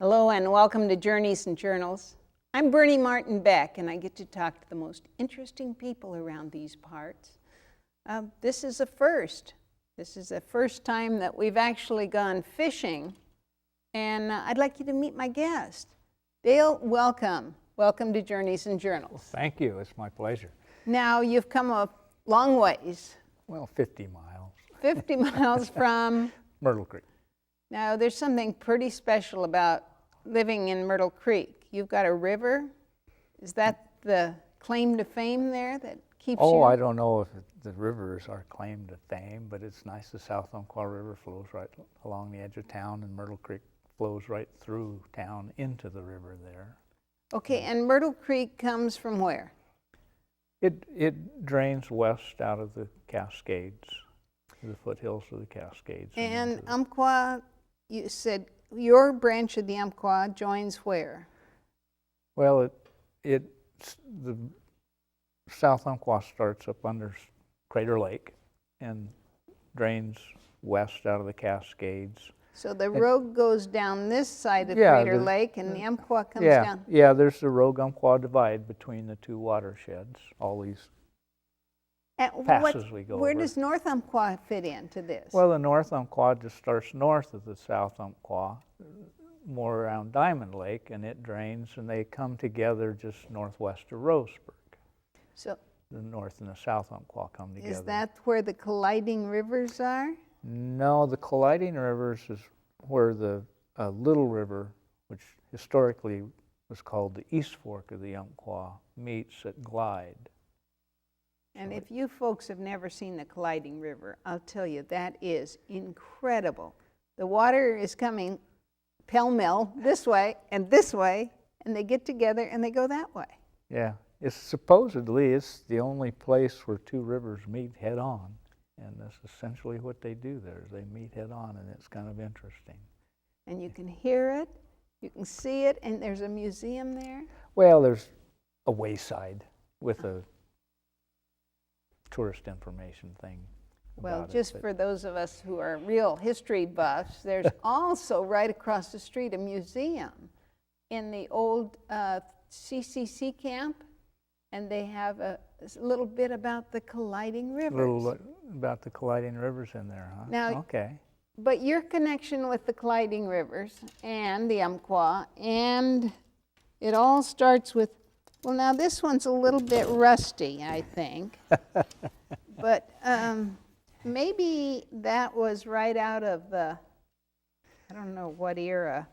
Hello and welcome to Journeys and Journals. I'm Bernie Martin Beck and I get to talk to the most interesting people around these parts. This is a first. This is the first time that we've actually gone fishing, and I'd like you to meet my guest. Dale, welcome. Welcome to Journeys and Journals. Thank you, it's my pleasure. Now you've come a long ways. Well, 50 miles. 50 miles from? Myrtle Creek. Now there's something pretty special about living in Myrtle Creek. You've got a river. Is that the claim to fame there that keeps you? Oh, I don't know if the river is our claim to fame, but it's nice. The South Umpqua River flows right along the edge of town, and Myrtle Creek flows right through town into the river there. Okay, and Myrtle Creek comes from where? It drains west out of the Cascades, the foothills of the Cascades. And Umpqua, you said your branch of the Umpqua joins where? Well, the South Umpqua starts up under Crater Lake and drains west out of the Cascades. So the road goes down this side of Crater Lake, and the Umpqua comes down? Yeah, there's the Rogue Umpqua divide between the two watersheds, all these passes we go Where over. does North Umpqua fit into this? Well, the North Umpqua just starts north of the South Umpqua, more around Diamond Lake, and it drains, and they come together just northwest of Roseburg. So The North and the South Umpqua come together. is that where the colliding rivers are? No, the colliding rivers is where the Little River, which historically was called the East Fork of the Umpqua, meets at Glide. And if you folks have never seen the colliding river, I'll tell you, that is incredible. The water is coming pell-mell this way, and they get together and they go that way. Yeah, it's the only place where two rivers meet head-on. And that's essentially what they do there, is they meet head-on, and it's kind of interesting. And you can hear it, you can see it, and there's a museum there? Well, there's a wayside with a tourist information thing. Well, just for those of us who are real history buffs, there's also right across the street a museum in the old CCC camp, and they have a little bit about the colliding rivers. A little about the colliding rivers in there, huh? Now, okay. But your connection with the colliding rivers and the Umpqua, and it all starts with, well, now this one's a little bit rusty, I think. But maybe that was right out of the, I don't know what era.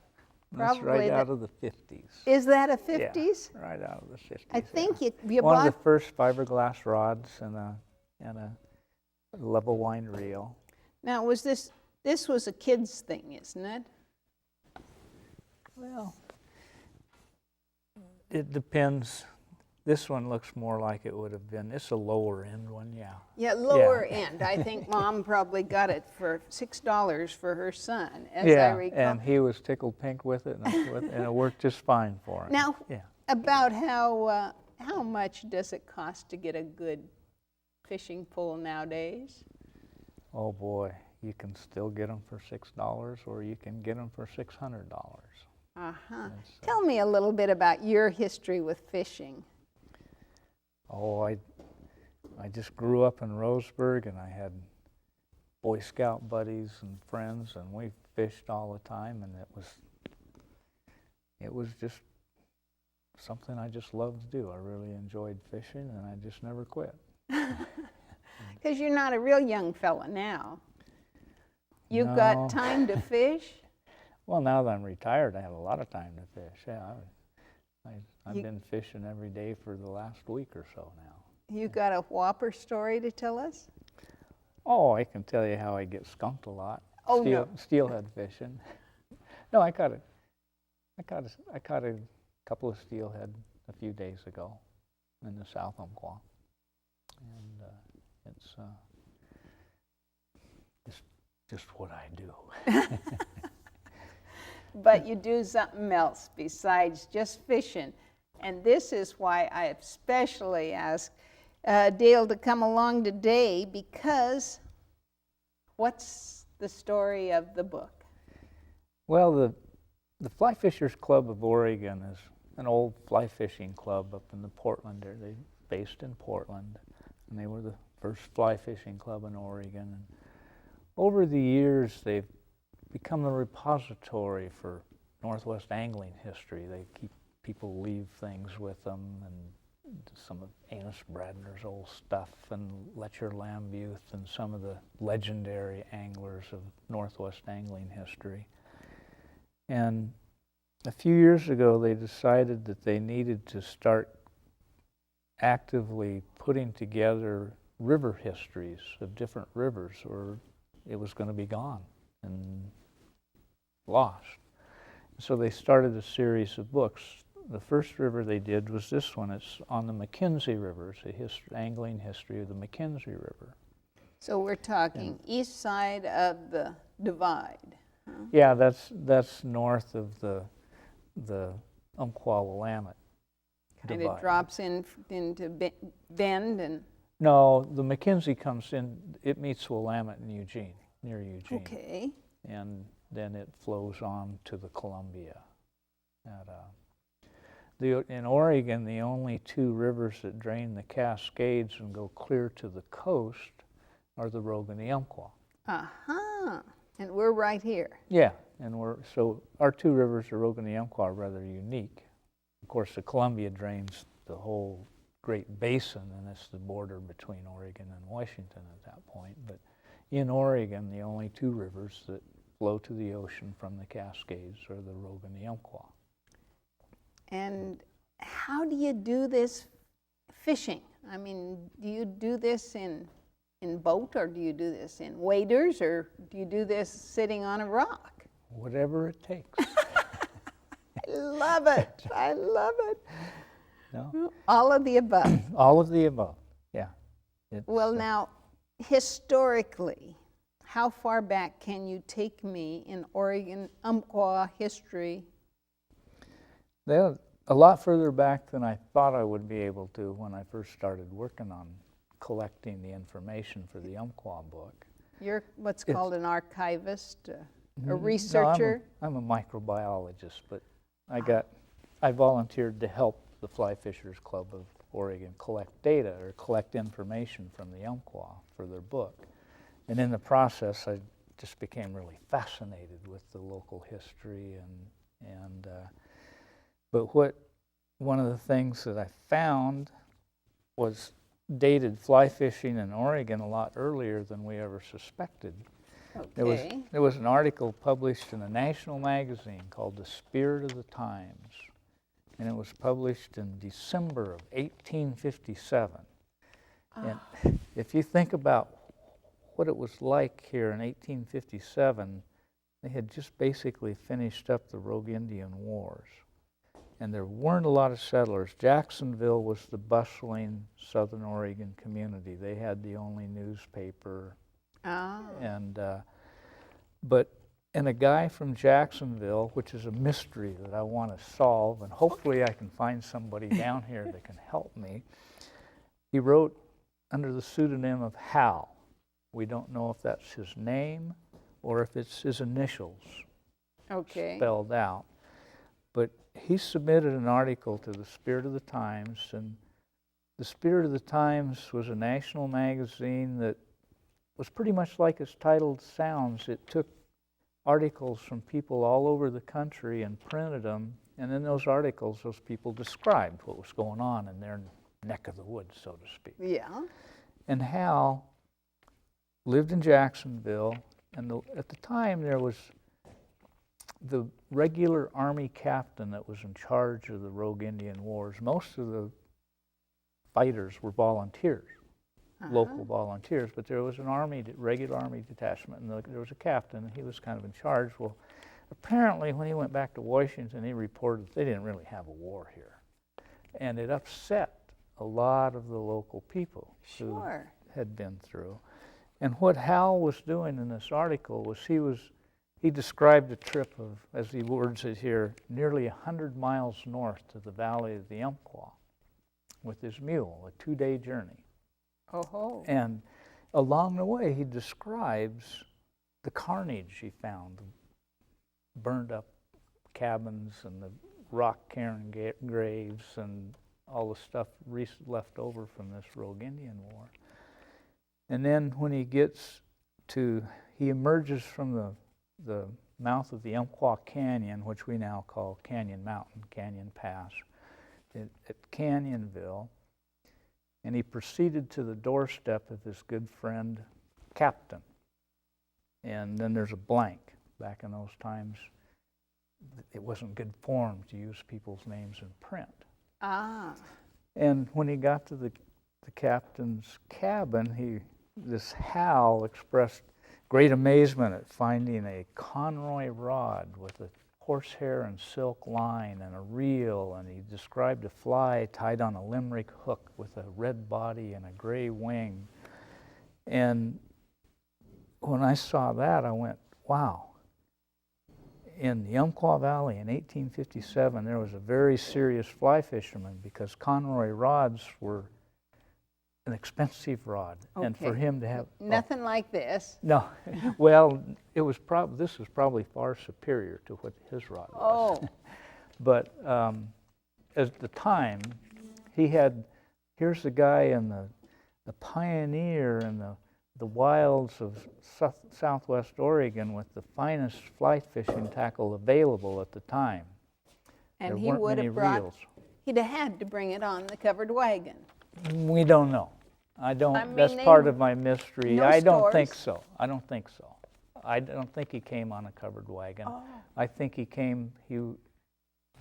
That's right out of the 50s. Is that a 50s? Yeah, right out of the 50s. I think yeah. you One bought of the first fiberglass rods and a level wind reel. Now, this was a kid's thing, isn't it? Well, it depends. This one looks more like it would have been. It's a lower end one, yeah. Yeah, lower end. I think Mom probably got it for $6 for her son, as I recall. And he was tickled pink with it, and it worked just fine for him. Now, about how much does it cost to get a good fishing pole nowadays? Oh boy, you can still get them for $6, or you can get them for $600. Uh-huh. Tell me a little bit about your history with fishing. Oh, I just grew up in Roseburg, and I had Boy Scout buddies and friends, and we fished all the time, and it was just something I just loved to do. I really enjoyed fishing, and I just never quit. Because you're not a real young fella now. You've got time to fish? Well, now that I'm retired, I have a lot of time to fish. Yeah, I've been fishing every day for the last week or so now. You got a whopper story to tell us? Oh, I can tell you how I get skunked a lot. Oh, no. Steelhead fishing. No, I caught a couple of steelhead a few days ago in the South Umpqua, and it's just what I do. But you do something else besides just fishing. And this is why I especially asked Dale to come along today, because what's the story of the book? Well, The Fly Fishers Club of Oregon is an old fly fishing club up in the Portland area. They're based in Portland, and they were the first fly fishing club in Oregon. And over the years, they've become a repository for Northwest angling history. People leave things with them, and some of Amos Bradner's old stuff, and Letcher Lambuth, and some of the legendary anglers of Northwest angling history. And a few years ago, they decided that they needed to start actively putting together river histories of different rivers, or it was going to be gone and lost. So they started a series of books. The first river they did was this one. It's on the McKenzie River. It's a angling history of the McKenzie River. So we're talking east side of the divide. Huh? Yeah, that's north of the Umpqua-Willamette Kind divide. of drops into Bend and... No, the McKenzie comes in, it meets Willamette in Eugene, near Eugene. Okay. And then it flows on to the Columbia. In Oregon, the only two rivers that drain the Cascades and go clear to the coast are the Rogue and the Umpqua. Uh-huh. And we're right here. Yeah, and so our two rivers, the Rogue and the Umpqua, are rather unique. Of course, the Columbia drains the whole Great Basin, and it's the border between Oregon and Washington at that point. But in Oregon, the only two rivers that flow to the ocean from the Cascades are the Rogue and the Umpqua. And how do you do this fishing? I mean, do you do this in boat, or do you do this in waders, or do you do this sitting on a rock? Whatever it takes. I love it. I love it. No? All of the above. All of the above, yeah. Well, now, historically, how far back can you take me in Oregon Umpqua history? They're a lot further back than I thought I would be able to when I first started working on collecting the information for the Umpqua book. You're what's called an archivist, a researcher? No, I'm a microbiologist, but I volunteered to help the Fly Fishers Club of Oregon collect data or collect information from the Umpqua for their book. And in the process, I just became really fascinated with the local history but one of the things that I found was dated fly fishing in Oregon a lot earlier than we ever suspected. Okay. There was an article published in a national magazine called The Spirit of the Times, and it was published in December of 1857. And if you think about what it was like here in 1857, they had just basically finished up the Rogue Indian Wars. And there weren't a lot of settlers. Jacksonville was the bustling Southern Oregon community. They had the only newspaper. And a guy from Jacksonville, which is a mystery that I want to solve, and hopefully I can find somebody down here that can help me. He wrote under the pseudonym of Hal. We don't know if that's his name or if it's his initials spelled out. But he submitted an article to the Spirit of the Times, and the Spirit of the Times was a national magazine that was pretty much like its title sounds. It took articles from people all over the country and printed them, and in those articles, those people described what was going on in their neck of the woods, so to speak. Yeah. And Hal lived in Jacksonville, and at the time there was the regular Army captain that was in charge of the Rogue Indian Wars. Most of the fighters were volunteers, local volunteers, but there was an regular Army detachment, and there was a captain, and he was kind of in charge. Well, apparently when he went back to Washington, he reported they didn't really have a war here. And it upset a lot of the local people who had been through. And what Hal was doing in this article was he described a trip of, as the words it here, nearly 100 miles north to the valley of the Umpqua with his mule, a 2-day journey. Oh. And along the way, he describes the carnage he found, burned up cabins and the rock cairn graves and all the stuff left over from this Rogue Indian War. And then when he emerges from the mouth of the Umpqua Canyon, which we now call Canyon Mountain, Canyon Pass, at Canyonville, and he proceeded to the doorstep of his good friend, Captain. And then there's a blank. Back in those times, it wasn't good form to use people's names in print. Ah. And when he got to the captain's cabin, this Hal expressed great amazement at finding a Conroy rod with a horsehair and silk line and a reel, and he described a fly tied on a limerick hook with a red body and a gray wing. And when I saw that, I went, wow. In the Umpqua Valley in 1857, there was a very serious fly fisherman because Conroy rods were an expensive rod. Okay. And for him to have... Nothing like this. No. Well, this was probably far superior to what his rod was. Oh. But at the time, here's the guy in the pioneer in the wilds of southwest Oregon with the finest fly fishing tackle available at the time. And there he weren't would many have brought, reels. he'd have had to bring it on the covered wagon. We don't know. mean, That's part of my mystery. No I don't stores? think so. I don't think he came on a covered wagon. Oh. I think the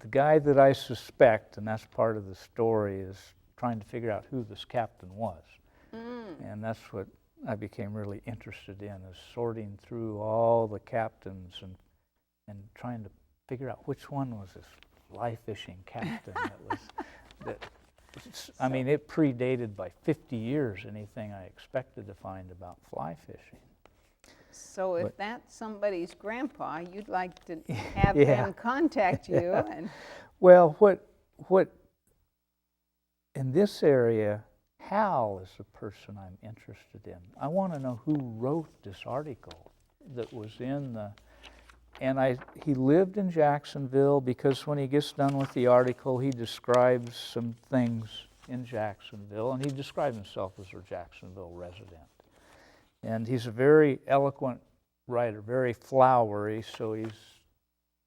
guy that I suspect, and that's part of the story, is trying to figure out who this captain was. And that's what I became really interested in, is sorting through all the captains and trying to figure out which one was this fly fishing captain I mean, it predated by 50 years anything I expected to find about fly fishing. So if that's somebody's grandpa, you'd like to have them contact you. And Well, what in this area, Hal is the person I'm interested in. I want to know who wrote this article that was in the, and he lived in Jacksonville, because when he gets done with the article, he describes some things in Jacksonville, and he described himself as a Jacksonville resident. And he's a very eloquent writer, very flowery, so he's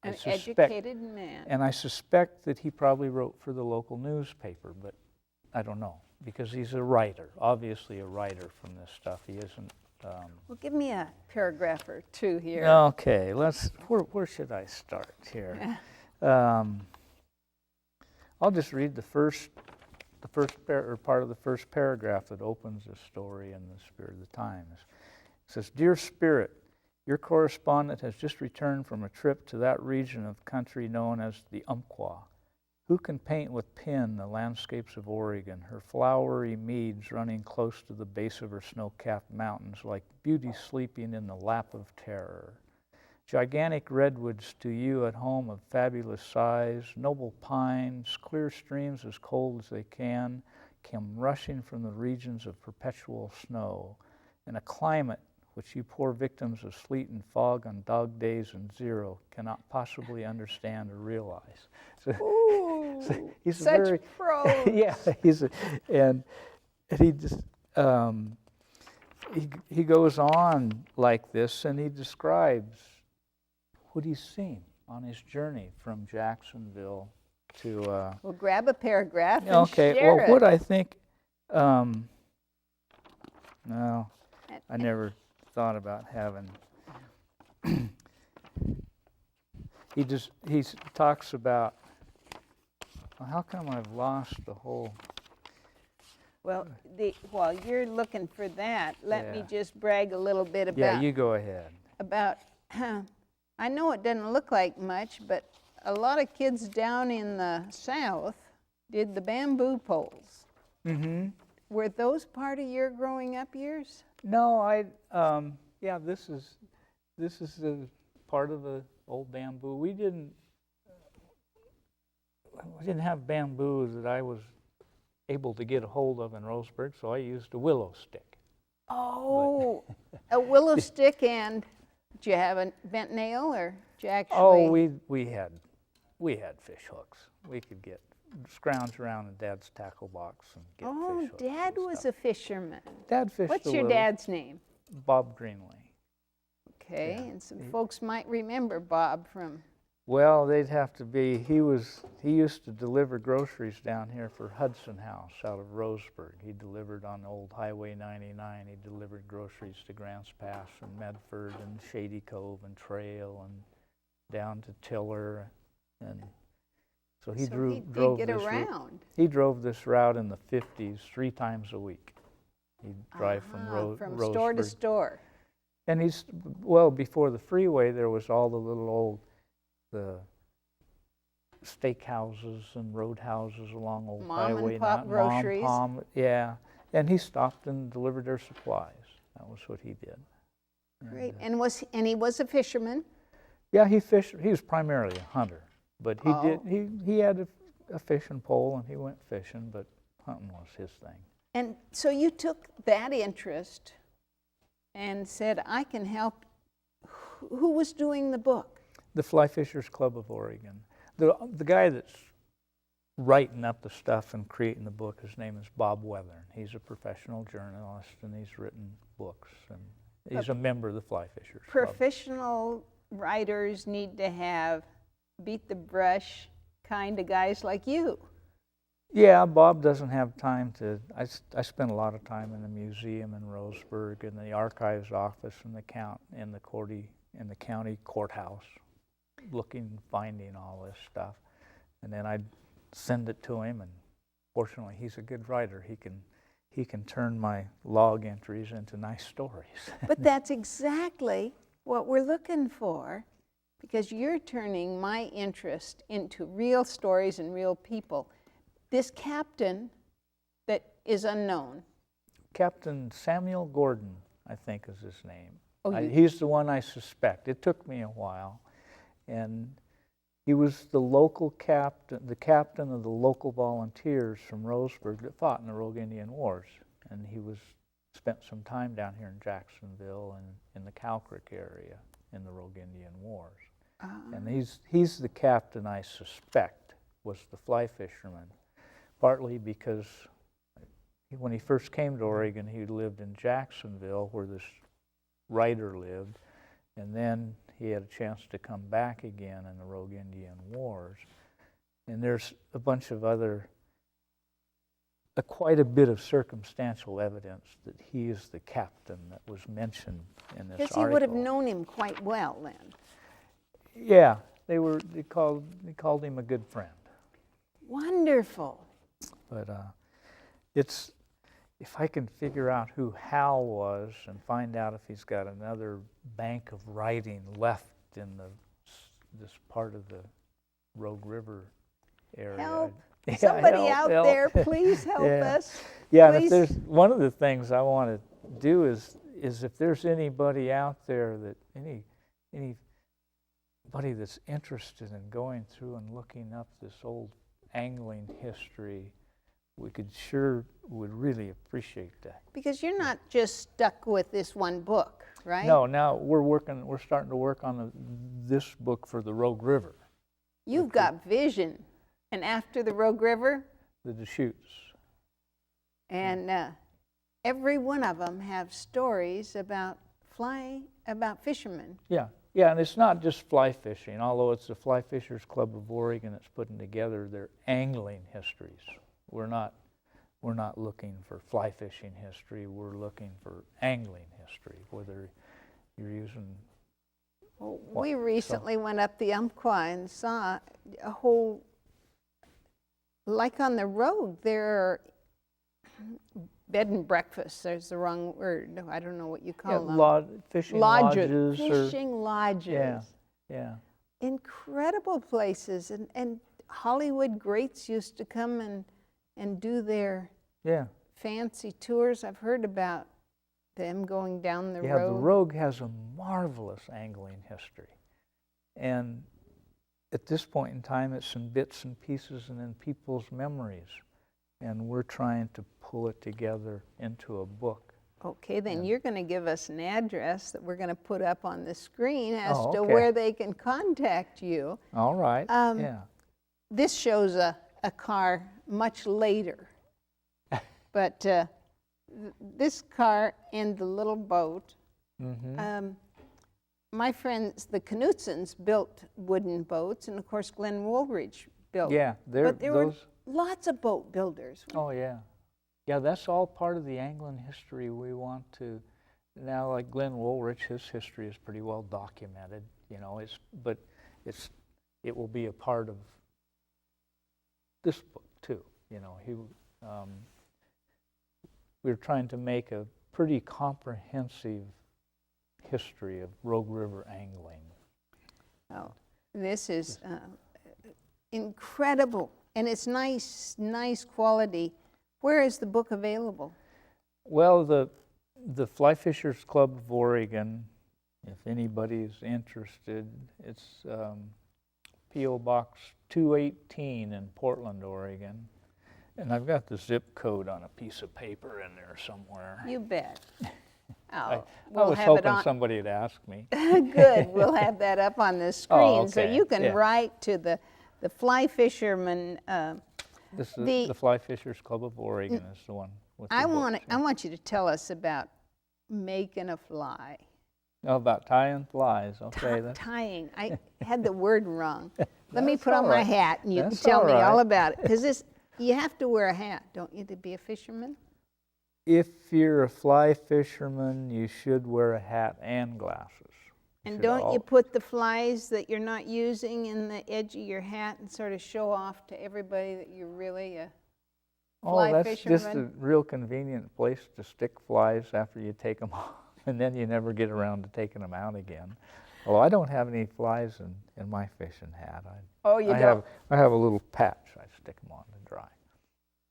an educated man. And I suspect that he probably wrote for the local newspaper, but I don't know, because he's a writer, obviously a writer from this stuff. He isn't... Well, give me a paragraph or two here. Okay, where should I start here? I'll just read the first part of the first paragraph that opens the story in the Spirit of the Times. It says, "Dear Spirit, your correspondent has just returned from a trip to that region of country known as the Umpqua. Who can paint with pen the landscapes of Oregon, her flowery meads running close to the base of her snow-capped mountains like beauty sleeping in the lap of terror? Gigantic redwoods to you at home of fabulous size, noble pines, clear streams as cold as they can, come rushing from the regions of perpetual snow, and a climate which you poor victims of sleet and fog on dog days and zero cannot possibly understand or realize." Ooh, he's such very, prose. yeah, and he just he goes on like this, and he describes what he's seen on his journey from Jacksonville to. Well, grab a paragraph and okay, share well, it. what I think. No, I never thought about having. He talks about, well, how come I've lost the whole. Well, while you're looking for that, let me Yeah. just brag a little bit about. Yeah, you go ahead. I know it doesn't look like much, but a lot of kids down in the South did the bamboo poles. Mm-hmm. Were those part of your growing up years? No, yeah, this is the part of the old bamboo. We didn't have bamboo that I was able to get a hold of in Roseburg, so I used a willow stick. Oh, a willow stick, and did you have a bent nail, or did you actually? Oh, we had we had fish hooks. We could scrounge around in Dad's tackle box and get fish hooks. Dad and was stuff. a fisherman. Dad fished What's a your little. dad's name? Bob Greenley. Okay, Yeah. and some folks might remember Bob from... Well, they'd have to be, he used to deliver groceries down here for Hudson House out of Roseburg. He delivered on old Highway 99. He delivered groceries to Grants Pass and Medford and Shady Cove and Trail and down to Tiller. And so he drove get this around. He drove this route in the 50s 3 times a week. He'd drive from Roseburg. Store to store. And before the freeway, there was all the little old the steakhouses and roadhouses along Old Highway. Mom and Pop groceries. Yeah. And he stopped and delivered their supplies. That was what he did. Great. And he was a fisherman? Yeah, he fished. He was primarily a hunter, but he had a fishing pole and he went fishing, but hunting was his thing. And so you took that interest and said, I can help. Who was doing the book? The Fly Fishers Club of Oregon. The guy that's writing up the stuff and creating the book, his name is Bob Weathern. He's a professional journalist and he's written books, and he's a member of the Fly Fishers Club. Professional writers need to have beat the brush kind of guys like you. Yeah, Bob doesn't have time to. I spend a lot of time in the museum in Roseburg, in the archives office, in the county courthouse, finding all this stuff, and then I'd send it to him. And fortunately, he's a good writer. He can turn my log entries into nice stories. But that's exactly what we're looking for, because you're turning my interest into real stories and real people. This captain that is unknown. Captain Samuel Gordon, I think is his name. Oh, he's the one I suspect. It took me a while. And he was the local captain, of the local volunteers from Roseburg that fought in the Rogue Indian Wars. And he spent some time down here in Jacksonville and in the Cow Creek area in the Rogue Indian Wars. And he's the captain I suspect was the fly fisherman, partly because when he first came to Oregon, he lived in Jacksonville where this writer lived, and then he had a chance to come back again in the Rogue Indian Wars. And there's a bunch of quite a bit of circumstantial evidence that he is the captain that was mentioned in this article. Because he would have known him quite well then. Yeah, they called him a good friend. Wonderful. But if I can figure out who Hal was and find out if he's got another bank of writing left in this part of the Rogue River area. Help. Yeah, Somebody out help. there, please help Yeah. us. Yeah, and Please. if there's one of the things I want to do is if there's anybody out there that anybody that's interested in going through and looking up this old angling history, would really appreciate that. Because you're not just stuck with this one book, right? No, now we're starting to work on this book for the Rogue River. You've got vision. And after the Rogue River? The Deschutes. And every one of them have stories about fishermen. Yeah, and it's not just fly fishing, although it's the Fly Fishers Club of Oregon that's putting together their angling histories. We're not looking for fly fishing history. We're looking for angling history, whether you're using. Well, we recently went up the Umpqua and saw a whole, like on the road, there are bed and breakfasts. There's the wrong word. I don't know what you call them. Fishing lodges. Fishing lodges. Yeah. Incredible places. And Hollywood greats used to come and do their fancy tours. I've heard about them going down the road. Yeah, the Rogue has a marvelous angling history. And at this point in time, it's in bits and pieces and in people's memories. And we're trying to pull it together into a book Okay, then you're going to give us an address that we're going to put up on the screen as Oh, to okay. where they can contact you. All right, yeah. This shows a car much later, but this car and the little boat, my friends, the Knutsons, built wooden boats, and of course Glenn Woolridge built. Yeah, but there were lots of boat builders. Oh, yeah. Yeah, that's all part of the angling history we want to, now like Glenn Woolrich, his history is pretty well documented, you know, it will be a part of this book too, you know. We're trying to make a pretty comprehensive history of Rogue River angling. Oh, this is incredible, and it's nice quality. Where is the book available? Well, the Fly Fishers Club of Oregon, if anybody's interested, it's P.O. Box 218 in Portland, Oregon. And I've got the zip code on a piece of paper in there somewhere. You bet. I was hoping somebody would ask me. Good. We'll have that up on the screen. Oh, okay. So you can write to the Fly Fisherman. This is the Fly Fishers Club of Oregon is the one. With the I want you to tell us about making a fly. Oh, about tying flies. Okay. Tying. I had the word wrong. Let me put all on my right. hat and you can That's tell all me right. all about it. Because you have to wear a hat, don't you, to be a fisherman? If you're a fly fisherman, you should wear a hat and glasses. And don't you put the flies that you're not using in the edge of your hat and sort of show off to everybody that you're really a fly fisherman? Just a real convenient place to stick flies after you take them off, and then you never get around to taking them out again. Well, I don't have any flies in my fishing hat. You don't? I have a little patch I stick them on to dry.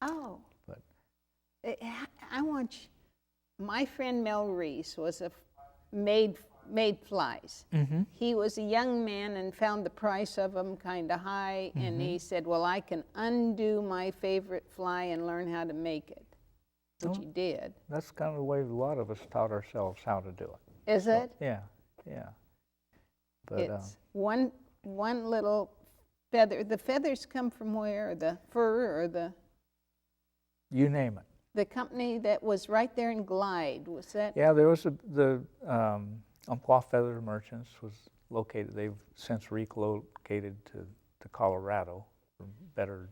Oh. But I want my friend Mel Reese was made flies. Mm-hmm. He was a young man and found the price of them kind of high, and he said, well, I can undo my favorite fly and learn how to make it, which he did. That's kind of the way a lot of us taught ourselves how to do it. Is it? Yeah. But, it's one little feather. The feathers come from where? The fur or the... You name it. The company that was right there in Glide, was that? Yeah, there was the Umpqua Feather Merchants was located. They've since relocated to Colorado for better.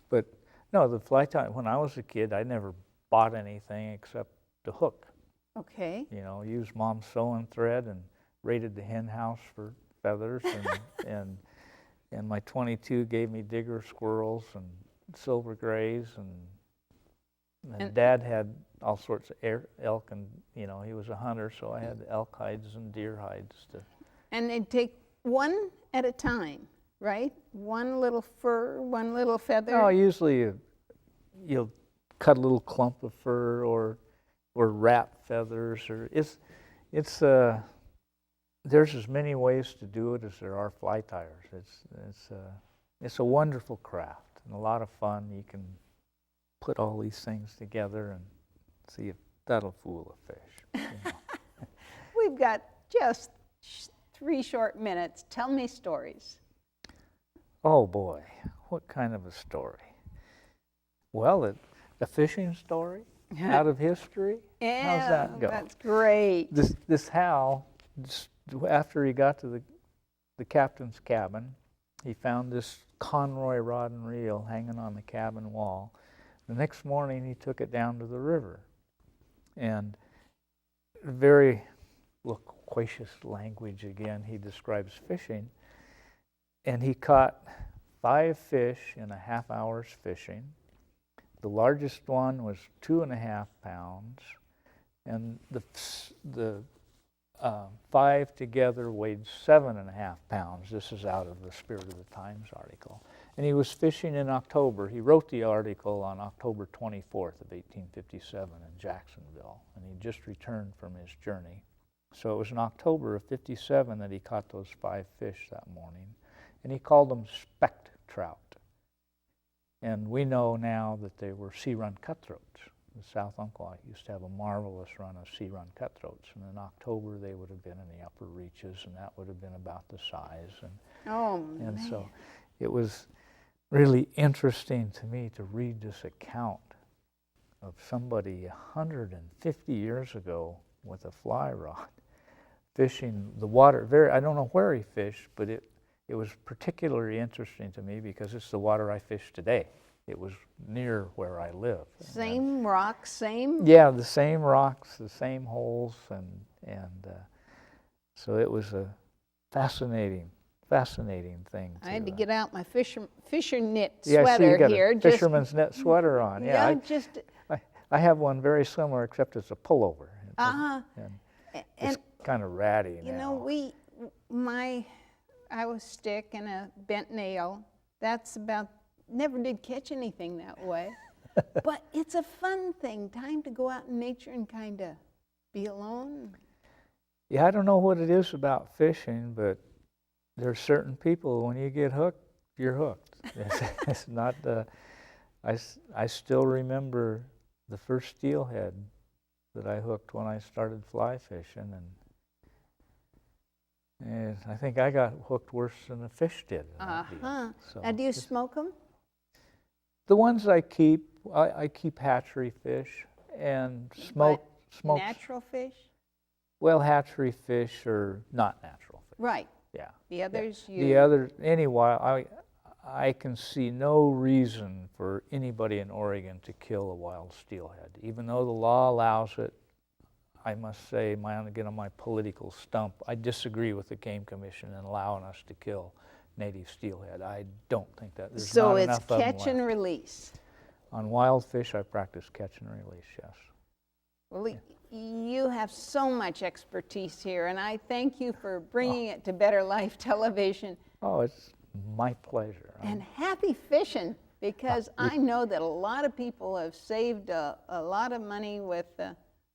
But no, the fly tying, when I was a kid, I never bought anything except the hook. Okay. You know, used mom's sewing thread and raided the hen house for feathers, and my 22 gave me digger squirrels and silver grays, and Dad had all sorts of elk, and you know, he was a hunter, so I had elk hides and deer hides to. And they'd take one at a time, right? One little fur, one little feather. No, usually you'll cut a little clump of fur or wrap feathers, or there's as many ways to do it as there are fly tiers. It's a wonderful craft and a lot of fun. You can put all these things together and see if that'll fool a fish. You know. We've got just 3 short minutes. Tell me stories. Oh boy, what kind of a story? Well, a fishing story out of history. Yeah, how's that go? That's great. This Hal, after he got to the captain's cabin, he found this Conroy rod and reel hanging on the cabin wall. The next morning, he took it down to the river, and very loquacious language again, he describes fishing, and he caught 5 fish in a half hour's fishing. The largest one was 2.5 pounds, and the 5 together weighed 7.5 pounds. This is out of the Spirit of the Times article. And he was fishing in October. He wrote the article on October 24th of 1857 in Jacksonville, and he just returned from his journey. So it was in October of 57 that he caught those 5 fish that morning, and he called them specked trout. And we know now that they were sea-run cutthroats. the South Umpqua used to have a marvelous run of sea-run cutthroats, and in October they would have been in the upper reaches, and that would have been about the size. And man. so it was really interesting to me to read this account of somebody 150 years ago with a fly rod fishing the water. I don't know where he fished, but it was particularly interesting to me because it's the water I fish today. It was near where I live. Same rocks, same? Yeah, the same rocks, the same holes, and so it was a fascinating thing. I had to get out my fisher knit Yeah, sweater see, you got here. a fisherman's knit sweater on. Yeah, Yeah, I have one very similar, except it's a pullover. Uh-huh. And And, it's kind of ratty you now. know, I was stick and a bent nail. That's about, never did catch anything that way. But it's a fun thing, time to go out in nature and kind of be alone. Yeah, I don't know what it is about fishing, but there's certain people, when you get hooked, you're hooked. It's not, I still remember the first steelhead that I hooked when I started fly fishing, and I think I got hooked worse than the fish did. Uh-huh. So Now, do you smoke them? the ones I keep hatchery fish and smoke. Natural fish? Well, hatchery fish or not natural fish. Right. Yeah. The others The other, anyway, I can see no reason for anybody in Oregon to kill a wild steelhead. Even though the law allows it, I must say, get on my political stump, I disagree with the Game Commission in allowing us to kill native steelhead. I don't think that there's So not it's enough of them catch and left. release. On wild fish, I practice catch and release, yes. Well, you have so much expertise here, and I thank you for bringing it to Better Life Television. Oh, it's my pleasure. And happy fishing, because I know that a lot of people have saved a lot of money with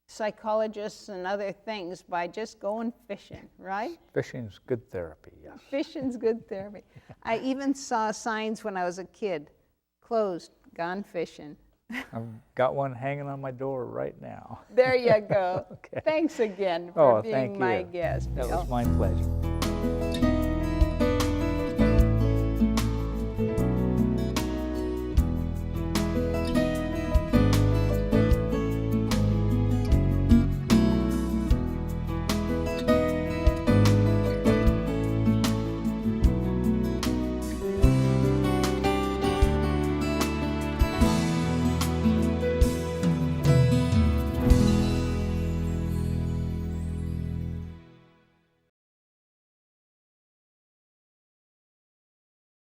psychologists and other things by just going fishing, right? Fishing's good therapy, yes. Fishing's good therapy. I even saw signs when I was a kid, closed, gone fishing. I've got one hanging on my door right now. There you go. Okay. Thanks again for thank being my you. guest. That Bill. was my pleasure.